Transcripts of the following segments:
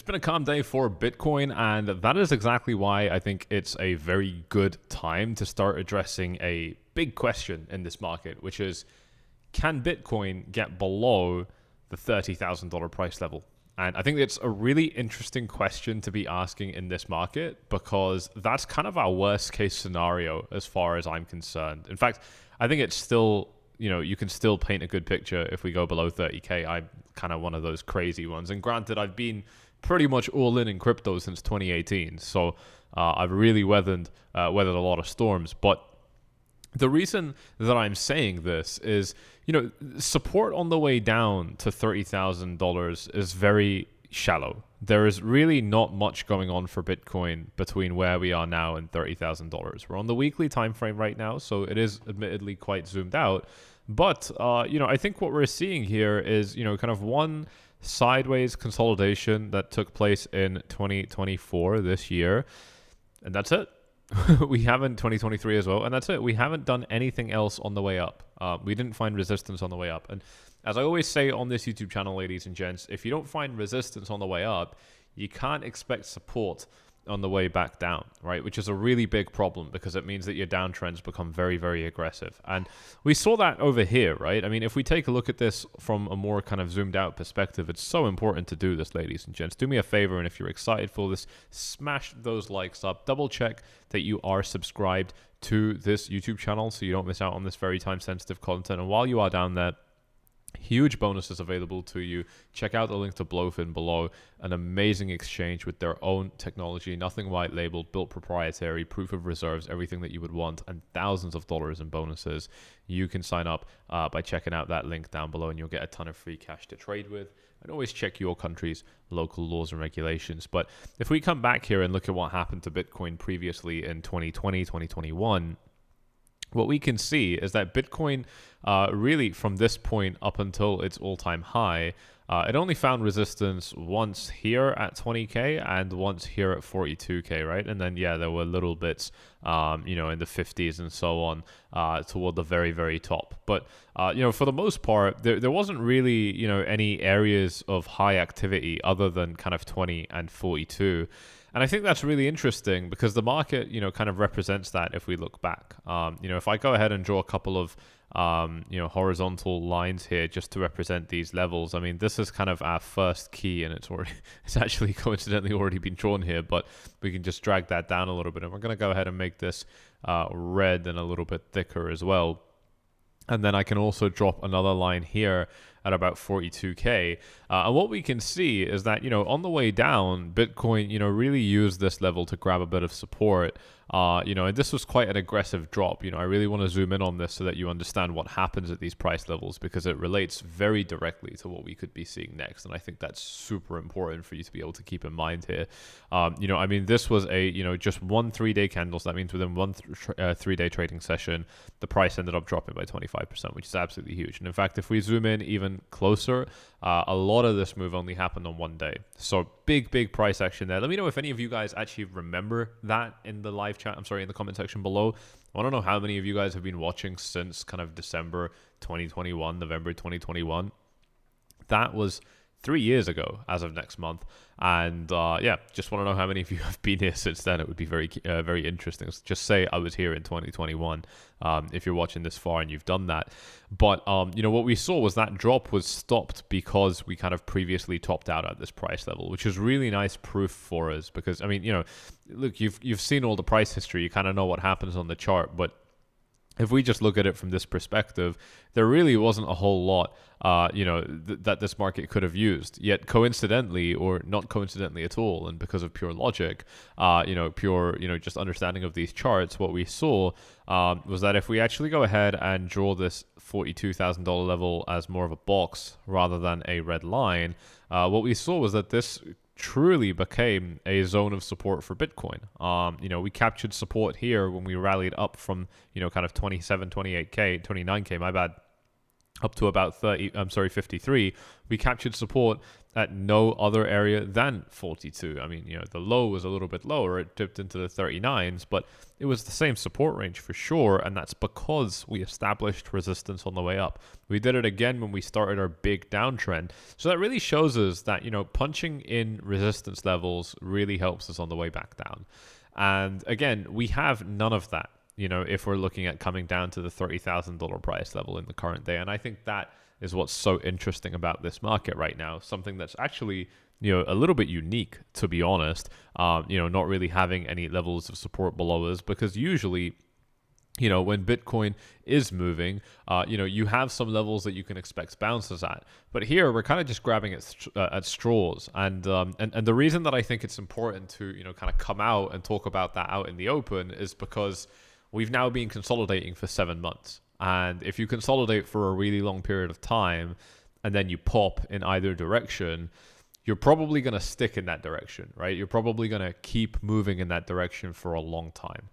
It's been a calm day for Bitcoin, and that is exactly why I think it's a very good time to start addressing a big question in this market, which is, can Bitcoin get below the $30,000 price level? And I think it's a really interesting question to be asking in this market because that's kind of our worst case scenario as far as I'm concerned. In fact, I think it's still, you can still paint a good picture if we go below 30K. I'm kind of one of those crazy ones. And granted, I've been pretty much all in crypto since 2018. So I've really weathered a lot of storms. But the reason that I'm saying this is, support on the way down to $30,000 is very shallow. There is really not much going on for Bitcoin between where we are now and $30,000. We're on the weekly time frame right now, so it is admittedly quite zoomed out. But, I think what we're seeing here is, kind of one sideways consolidation that took place in 2024 this year, and that's it. We haven't 2023 as well, and that's it. We haven't done anything else on the way up. We didn't find resistance on the way up. And as I always say on this YouTube channel, ladies and gents, if you don't find resistance on the way up, you can't expect support on the way back down, right? Which is a really big problem because it means that your downtrends become very, very aggressive. And we saw that over here, right? I mean, if we take a look at this from a more kind of zoomed out perspective, it's so important to do this, ladies and gents. Do me a favor, and if you're excited for this, smash those likes up. Double check that you are subscribed to this YouTube channel so you don't miss out on this very time-sensitive content. And while you are down there, huge bonuses available to you. Check out the link to Blowfin below. An amazing exchange with their own technology, nothing white labeled, built proprietary, proof of reserves, everything that you would want, and thousands of dollars in bonuses. You can sign up by checking out that link down below, and you'll get a ton of free cash to trade with. And always check your country's local laws and regulations. But if we come back here and look at what happened to Bitcoin previously in 2020, 2021, what we can see is that Bitcoin really from this point up until its all-time high, it only found resistance once here at 20K and once here at 42K, right? And then, there were little bits, in the 50s and so on toward the very, very top. But, for the most part, there wasn't really, any areas of high activity other than kind of 20 and 42. And I think that's really interesting because the market, kind of represents that if we look back. If I go ahead and draw a couple of, horizontal lines here just to represent these levels, I mean, this is kind of our first key, and it's actually coincidentally already been drawn here, but we can just drag that down a little bit. And we're going to go ahead and make this red and a little bit thicker as well. And then I can also drop another line here at about 42K. And what we can see is that, on the way down, Bitcoin, really used this level to grab a bit of support. And this was quite an aggressive drop. I really want to zoom in on this so that you understand what happens at these price levels because it relates very directly to what we could be seeing next. And I think that's super important for you to be able to keep in mind here. This was a, just one 3-day candle. So that means within one 3-day trading session, the price ended up dropping by 25%, which is absolutely huge. And in fact, if we zoom in even closer, a lot of this move only happened on one day. So big price action there. Let me know if any of you guys actually remember that in the live chat. In the comment section below. I want to know how many of you guys have been watching since kind of December 2021, November 2021. That was 3 years ago as of next month. And just want to know how many of you have been here since then. It would be very, very interesting. Just say I was here in 2021 if you're watching this far and you've done that. But, what we saw was that drop was stopped because we kind of previously topped out at this price level, which is really nice proof for us because, look, you've seen all the price history. You kind of know what happens on the chart, but if we just look at it from this perspective, there really wasn't a whole lot, that this market could have used. Yet coincidentally, or not coincidentally at all, and because of pure logic, just understanding of these charts, what we saw was that if we actually go ahead and draw this $42,000 level as more of a box rather than a red line, what we saw was that this truly became a zone of support for Bitcoin. We captured support here when we rallied up from, kind of 27, 28K, 29K, my bad, up to about 53, we captured support at no other area than 42. I mean, the low was a little bit lower. It dipped into the 39s, but it was the same support range for sure, and that's because we established resistance on the way up. We did it again when we started our big downtrend. So that really shows us that, punching in resistance levels really helps us on the way back down. And again, we have none of that, if we're looking at coming down to the $30,000 price level in the current day. And I think that is what's so interesting about this market right now. Something that's actually, a little bit unique, to be honest, not really having any levels of support below us, because usually, when Bitcoin is moving, you have some levels that you can expect bounces at. But here we're kind of just grabbing at straws. And the reason that I think it's important to, kind of come out and talk about that out in the open is because we've now been consolidating for 7 months. And if you consolidate for a really long period of time and then you pop in either direction, you're probably going to stick in that direction, right? You're probably going to keep moving in that direction for a long time.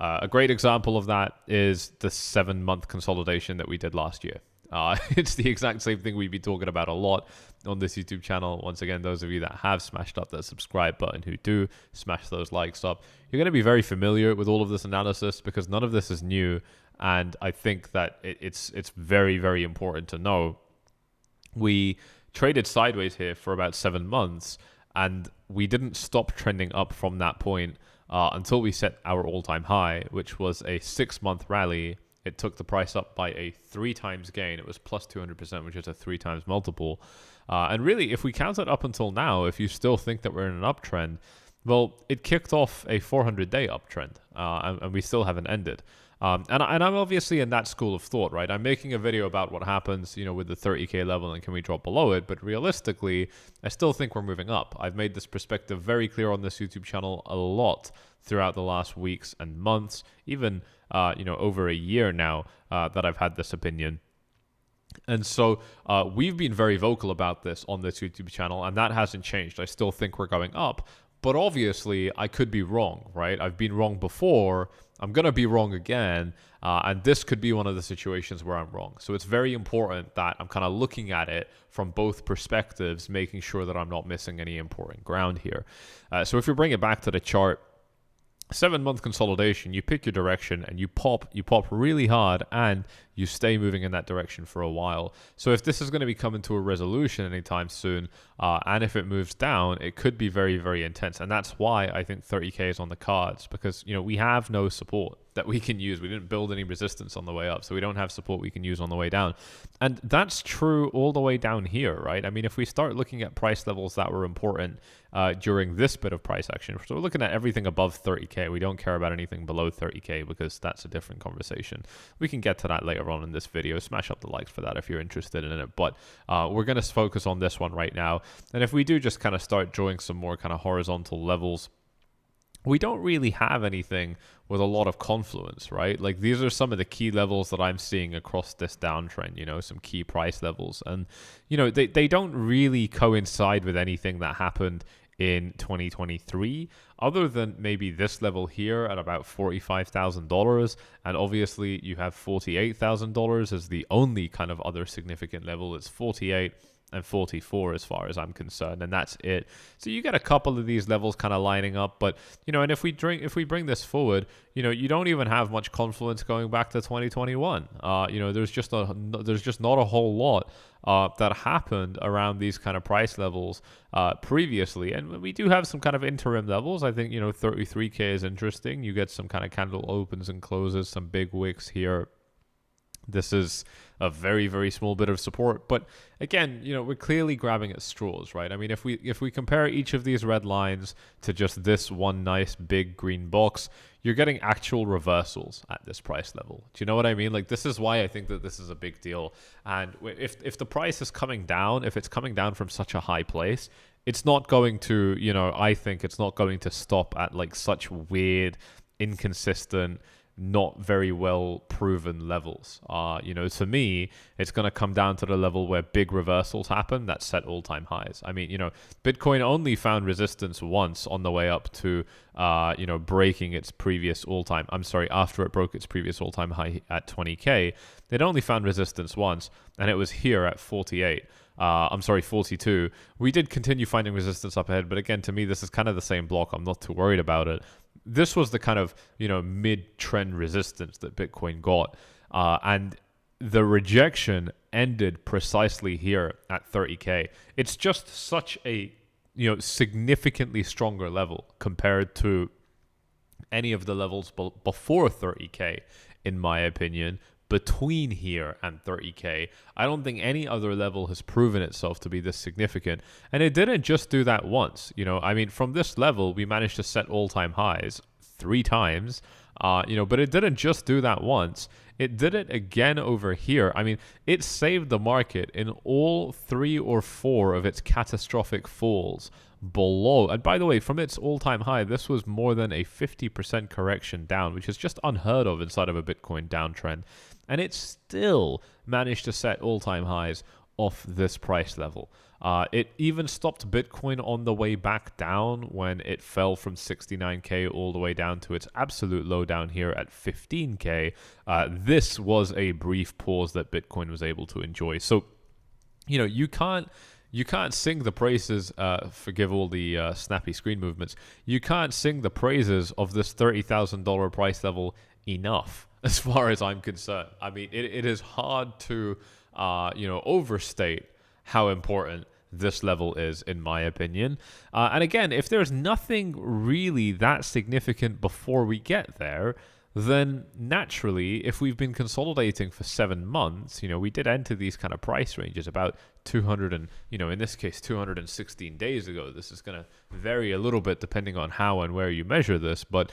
A great example of that is the 7-month consolidation that we did last year. It's the exact same thing we've been talking about a lot on this YouTube channel. Once again, those of you that have smashed up that subscribe button, who do smash those likes up, you're going to be very familiar with all of this analysis because none of this is new. And I think that it's very, very important to know. We traded sideways here for about 7 months, and we didn't stop trending up from that point until we set our all-time high, which was a 6-month rally. It took the price up by a 3 times gain. It was plus 200%, which is a 3 times multiple. And really, if we count it up until now, if you still think that we're in an uptrend, well, it kicked off a 400-day uptrend, and we still haven't ended. And I'm obviously in that school of thought, right? I'm making a video about what happens, with the 30K level and can we drop below it? But realistically, I still think we're moving up. I've made this perspective very clear on this YouTube channel a lot throughout the last weeks and months, even, over a year now that I've had this opinion. And so we've been very vocal about this on this YouTube channel, and that hasn't changed. I still think we're going up. But obviously, I could be wrong, right? I've been wrong before. I'm going to be wrong again. And this could be one of the situations where I'm wrong. So it's very important that I'm kind of looking at it from both perspectives, making sure that I'm not missing any important ground here. So if you bring it back to the chart, 7-month consolidation, you pick your direction and you pop really hard and you stay moving in that direction for a while. So if this is going to be coming to a resolution anytime soon, and if it moves down, it could be very, very intense. And that's why I think 30K is on the cards, because, we have no support that we can use. We didn't build any resistance on the way up, so we don't have support we can use on the way down. And that's true all the way down here, right? I mean, if we start looking at price levels that were important during this bit of price action, so we're looking at everything above 30K. We don't care about anything below 30K because that's a different conversation. We can get to that later on in this video. Smash up the likes for that if you're interested in it. But we're going to focus on this one right now. And if we do just kind of start drawing some more kind of horizontal levels, we don't really have anything with a lot of confluence, right? Like these are some of the key levels that I'm seeing across this downtrend, some key price levels. And, they don't really coincide with anything that happened in 2023, other than maybe this level here at about $45,000. And obviously you have $48,000 as the only kind of other significant level. It's 48 and 44 as far as I'm concerned, and that's it. So you get a couple of these levels kind of lining up, but and if we bring this forward, you don't even have much confluence going back to 2021. There's just not a whole lot that happened around these kind of price levels previously, and we do have some kind of interim levels. I think 33K is interesting. You get some kind of candle opens and closes, some big wicks here. This is a very, very small bit of support. But again, we're clearly grabbing at straws, right? I mean, if we compare each of these red lines to just this one nice big green box, you're getting actual reversals at this price level. Do you know what I mean? Like, this is why I think that this is a big deal. And if the price is coming down, if it's coming down from such a high place, it's not going to, I think it's not going to stop at like such weird, inconsistent, not very well proven levels. To me, it's going to come down to the level where big reversals happen that set all-time highs. I mean, Bitcoin only found resistance once on the way up to, breaking its previous all-time. I'm sorry, after it broke its previous all-time high at 20K, it only found resistance once, and it was here at 48. 42. We did continue finding resistance up ahead, but again, to me, this is kind of the same block. I'm not too worried about it. This was the kind of, mid-trend resistance that Bitcoin got. And the rejection ended precisely here at 30K. It's just such a, significantly stronger level compared to any of the levels before 30K, in my opinion. Between here and 30K, I don't think any other level has proven itself to be this significant. And it didn't just do that once. From this level, we managed to set all-time highs 3 times, but it didn't just do that once. It did it again over here. It saved the market in all 3 or 4 of its catastrophic falls below. And by the way, from its all-time high, this was more than a 50% correction down, which is just unheard of inside of a Bitcoin downtrend. And it still managed to set all-time highs off this price level. It even stopped Bitcoin on the way back down when it fell from 69K all the way down to its absolute low down here at 15K. This was a brief pause that Bitcoin was able to enjoy. So, you can't sing the praises, forgive all the snappy screen movements, you can't sing the praises of this $30,000 price level enough, as far as I'm concerned. It is hard to, overstate how important this level is, in my opinion. And again, if there's nothing really that significant before we get there, then naturally, if we've been consolidating for 7 months, we did enter these kind of price ranges about 200 and, in this case, 216 days ago. This is going to vary a little bit depending on how and where you measure this, but,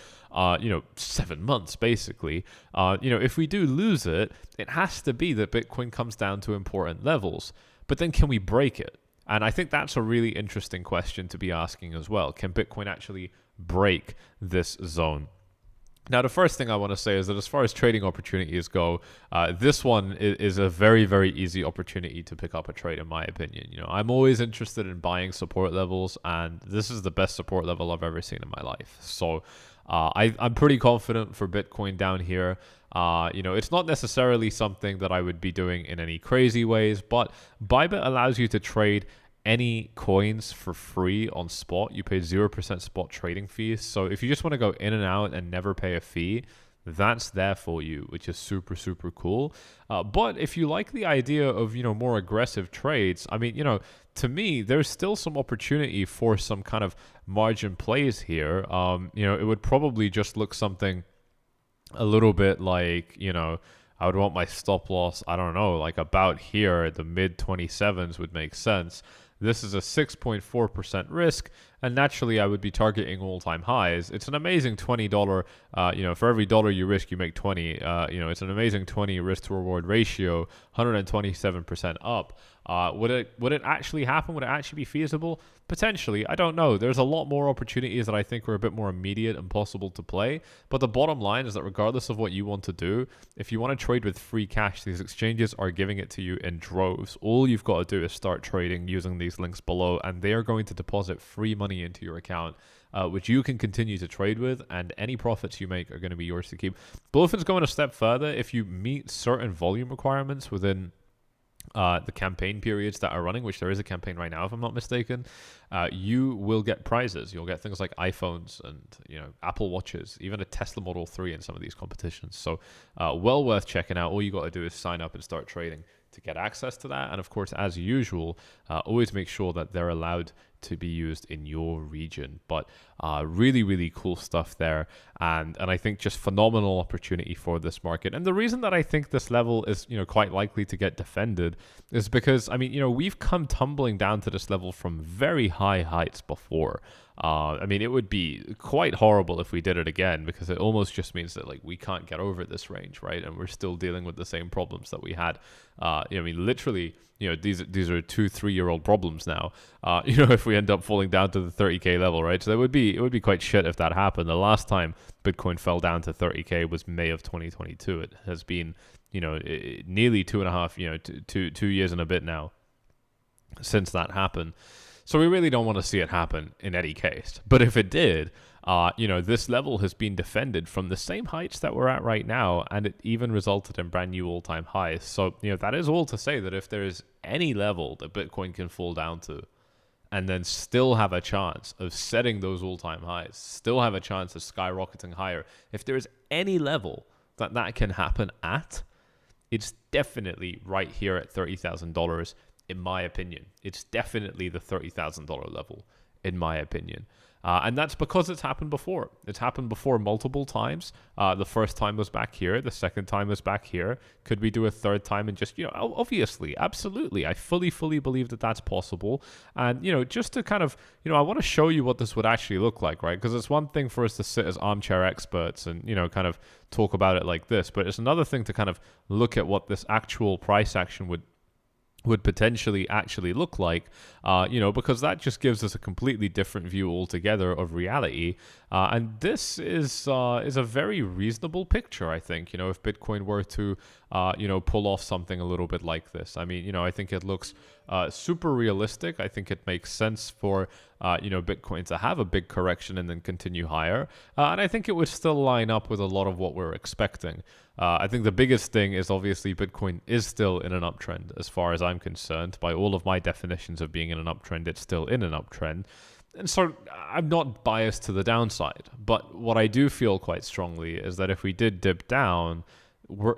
7 months, basically. If we do lose it, it has to be that Bitcoin comes down to important levels. But then can we break it? And I think that's a really interesting question to be asking as well. Can Bitcoin actually break this zone? Now, the first thing I want to say is that as far as trading opportunities go, this one is a very, very easy opportunity to pick up a trade, in my opinion. I'm always interested in buying support levels, and this is the best support level I've ever seen in my life. So I'm pretty confident for Bitcoin down here. It's not necessarily something that I would be doing in any crazy ways, but Bybit allows you to trade any coins for free on spot. You pay 0% spot trading fees. So if you just want to go in and out and never pay a fee, that's there for you, which is super, super cool. But if you like the idea of, more aggressive trades, to me, there's still some opportunity for some kind of margin plays here. It would probably just look something a little bit like, I would want my stop loss, I don't know, like about here, the mid 27s would make sense. This is a 6.4% risk, and naturally I would be targeting all-time highs. It's an amazing $20, for every dollar you risk, you make 20. It's an amazing 20 risk-to-reward ratio, 127% up. Would it actually happen? Would it actually be feasible? Potentially. I don't know. There's a lot more opportunities that I think are a bit more immediate and possible to play. But the bottom line is that regardless of what you want to do, if you want to trade with free cash, these exchanges are giving it to you in droves. All you've got to do is start trading using these links below, and they are going to deposit free money into your account, which you can continue to trade with, and any profits you make are going to be yours to keep. Bluefin's going a step further. If you meet certain volume requirements within the campaign periods that are running, which there is a campaign right now if I'm not mistaken, you will get prizes. You'll get things like iPhones and Apple Watches, even a Tesla Model 3 in some of these competitions. So well worth checking out. All you got to do is sign up and start trading to get access to that. And of course, as usual, always make sure that they're allowed to be used in your region. But really, really cool stuff there. And I think just phenomenal opportunity for this market. And the reason that I think this level is, quite likely to get defended is because, we've come tumbling down to this level from very high heights before. It would be quite horrible if we did it again, because it almost just means that we can't get over this range, right? And we're still dealing with the same problems that we had. Literally, these are 2-3 year old problems now. If we end up falling down to the 30K level, right? So it would be quite shit if that happened. The last time Bitcoin fell down to 30K was May of 2022. It has been, nearly 2.5, 2 years and a bit now since that happened. So we really don't want to see it happen in any case. But if it did, this level has been defended from the same heights that we're at right now, and it even resulted in brand new all-time highs. So, that is all to say that if there is any level that Bitcoin can fall down to and then still have a chance of setting those all-time highs, still have a chance of skyrocketing higher, if there is any level that can happen at, it's definitely right here at $30,000. In my opinion, it's definitely the $30,000 level, in my opinion. And that's because it's happened before. It's happened before multiple times. The first time was back here. The second time was back here. Could we do a third time? And just, obviously, absolutely. I fully believe that that's possible. And, just to kind of, I want to show you what this would actually look like, right? Because it's one thing for us to sit as armchair experts and, kind of talk about it like this. But it's another thing to kind of look at what this actual price action would potentially actually look like, because that just gives us a completely different view altogether of reality. And this is a very reasonable picture, I think, if Bitcoin were to, pull off something a little bit like this. I mean, I think it looks super realistic. I think it makes sense for, Bitcoin to have a big correction and then continue higher. And I think it would still line up with a lot of what we're expecting. I think the biggest thing is obviously Bitcoin is still in an uptrend as far as I'm concerned. By all of my definitions of being in an uptrend, it's still in an uptrend. And so I'm not biased to the downside. But what I do feel quite strongly is that if we did dip down,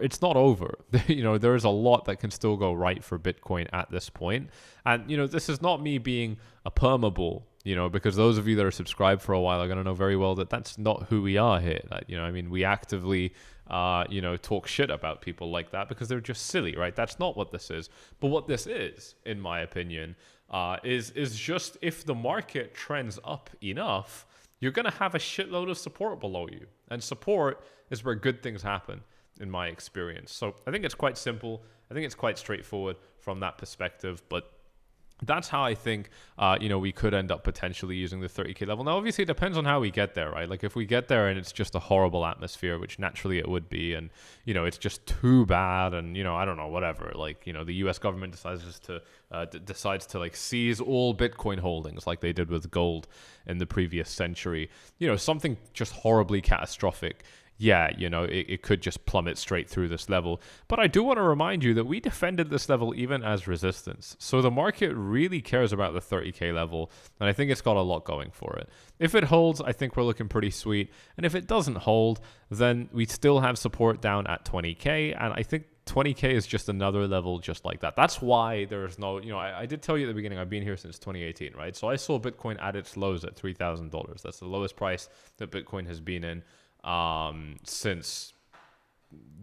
it's not over. There is a lot that can still go right for Bitcoin at this point. And, this is not me being a perma-bull, because those of you that are subscribed for a while are going to know very well that that's not who we are here. We actively, talk shit about people like that because they're just silly, right? That's not what this is. But what this is, in my opinion, is just if the market trends up enough, you're going to have a shitload of support below you. And support is where good things happen, in my experience. So I think it's quite simple. I think it's quite straightforward from that perspective. But that's how I think, we could end up potentially using the 30K level. Now, obviously, it depends on how we get there, right? Like, if we get there and it's just a horrible atmosphere, which naturally it would be, and, it's just too bad, and, I don't know, whatever. Like, the U.S. government decides to, like, seize all Bitcoin holdings like they did with gold in the previous century. Something just horribly catastrophic. Yeah, it could just plummet straight through this level. But I do want to remind you that we defended this level even as resistance. So the market really cares about the 30K level, and I think it's got a lot going for it. If it holds, I think we're looking pretty sweet. And if it doesn't hold, then we still have support down at 20K, and I think 20K is just another level just like that. That's why there's no, I did tell you at the beginning, I've been here since 2018, right? So I saw Bitcoin at its lows at $3,000. That's the lowest price that Bitcoin has been in since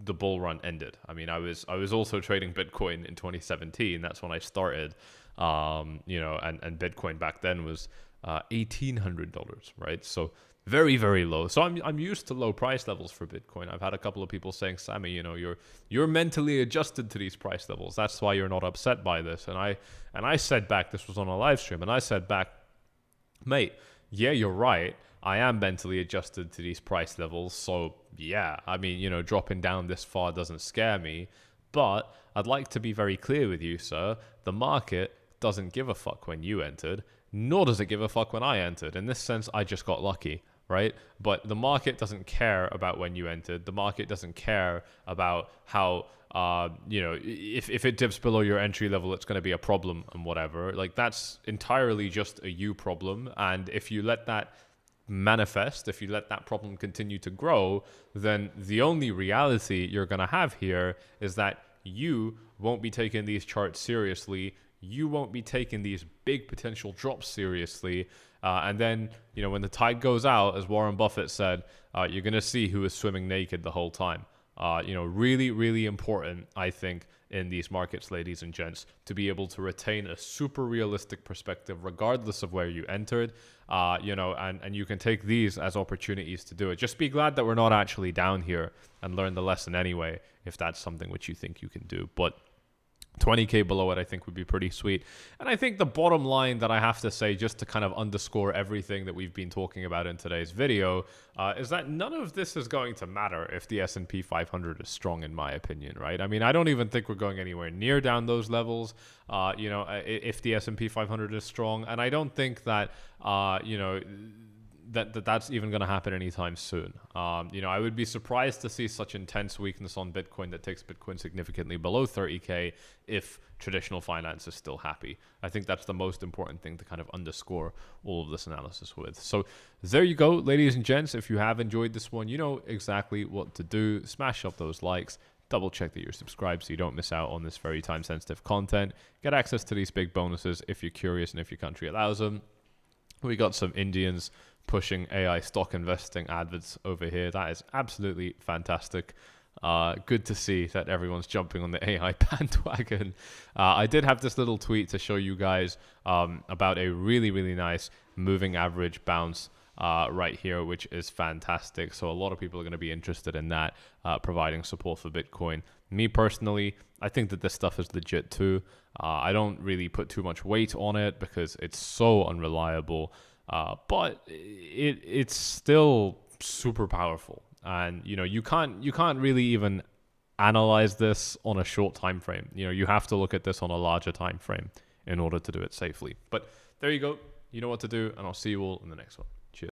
the bull run ended. I mean, I was also trading Bitcoin in 2017. That's when I started, and Bitcoin back then was $1,800, right? So very, very low. So I'm used to low price levels for Bitcoin. I've had a couple of people saying, Sammy, you're mentally adjusted to these price levels. That's why you're not upset by this. And I said back, this was on a live stream, and I said back, mate, yeah, you're right. I am mentally adjusted to these price levels. So yeah, I mean, dropping down this far doesn't scare me. But I'd like to be very clear with you, sir. The market doesn't give a fuck when you entered, nor does it give a fuck when I entered. In this sense, I just got lucky, right? But the market doesn't care about when you entered. The market doesn't care about how, if it dips below your entry level, it's going to be a problem and whatever. Like, that's entirely just a you problem. And if you let that manifest, if you let that problem continue to grow, then the only reality you're going to have here is that you won't be taking these charts seriously. You won't be taking these big potential drops seriously. And then, when the tide goes out, as Warren Buffett said, you're going to see who is swimming naked the whole time. Really, really important, I think, in these markets, ladies and gents, to be able to retain a super realistic perspective, regardless of where you entered, and you can take these as opportunities to do it. Just be glad that we're not actually down here and learn the lesson anyway, if that's something which you think you can do. But 20K below it, I think, would be pretty sweet. And I think the bottom line that I have to say, just to kind of underscore everything that we've been talking about in today's video, is that none of this is going to matter if the S&P 500 is strong, in my opinion, right? I mean, I don't even think we're going anywhere near down those levels, if the S&P 500 is strong. And I don't think that, that's even going to happen anytime soon. I would be surprised to see such intense weakness on Bitcoin that takes Bitcoin significantly below 30K if traditional finance is still happy. I think that's the most important thing to kind of underscore all of this analysis with. So there you go, ladies and gents. If you have enjoyed this one, you know exactly what to do. Smash up those likes. Double check that you're subscribed so you don't miss out on this very time-sensitive content. Get access to these big bonuses if you're curious and if your country allows them. We got some Indians pushing AI stock investing adverts over here. That is absolutely fantastic. Good to see that everyone's jumping on the AI bandwagon. I did have this little tweet to show you guys about a really, really nice moving average bounce right here, which is fantastic. So a lot of people are going to be interested in that, providing support for Bitcoin. Me personally, I think that this stuff is legit too. I don't really put too much weight on it because it's so unreliable. But it's still super powerful, and you can't really even analyze this on a short time frame. You have to look at this on a larger time frame in order to do it safely. But there you go. You know what to do, and I'll see you all in the next one.